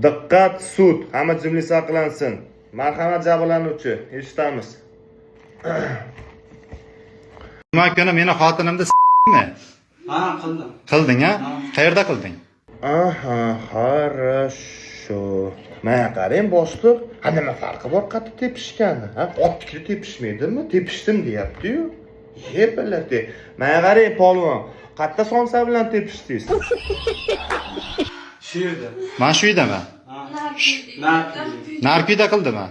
Diqqat sud, hamma jimlik saqlansin. Marhamat jabrlanuvchi, eshitamiz. Nima kuni meni xotinimni s**mi? Ha, qildim. Qilding, ha? Qayerda qilding? Aha, хорошо. Mana qarang boshliq, ha nima farqi bor qattiq tepishgani? Ha, ottikni tepishmaydimi? Tepishdim deyapti-yu. Yepilati. Mana qarang polvon, qatta sonsa bilan tepishdingiz. Shu yerda. Men shu uydaman. Narpida qildimi?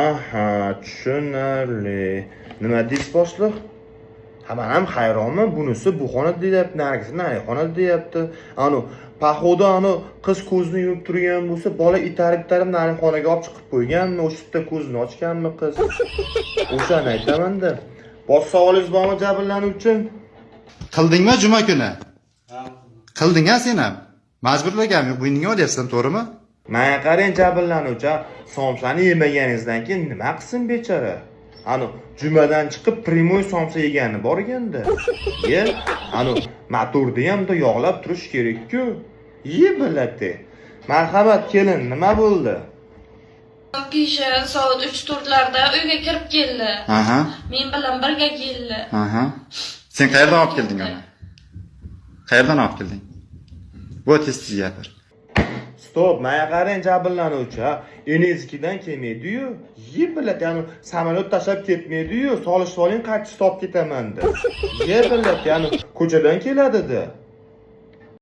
Aha, tushunarli. Nima deysiz boshliq? Ha, men ham hayronman. Bunisi bu xonada deyapti, nargisi nari xonada deyapti. Paxoda qiz ko'zini yumib turgan bo'lsa, bola itarib nari xonaga olib chiqib qo'yganmi? O'sha yerda ko'zini ochganmi qiz? O'shani aytaman-da. Bosh savolingiz bormi jabrlanuvchi? Qildingmi juma kuni? Ha. Qilding-a sen ham? Majburlaganmi? Bo'yningga olyapsan, to'g'rimi? Mana qarang jabrlanuvchi, somsani yemaganingizdan keyin nima qilsin bechora? Jumadan chiqib primoy somsa yegani bor ekanda. Ye, motorni ham da yog'lab turish kerak-ku. Ye biladi. Marhamat kelin, nima bo'ldi? Kecha soat 3-4larda uyga kirib keldi. Aha. Men bilan birga keldi. Aha. Sen qayerdan olib kelding uni? Qayerdan olib kelding? Bu tez gapir. Stop, mana qarang jabrlanuvchi, Enezkidan kelmaydi-yu. Ye biladi, samolyot tashab ketmaydi-yu. Solish soling qaytib stop ketaman-da. Ye biladi, ko'chadan keladi-da.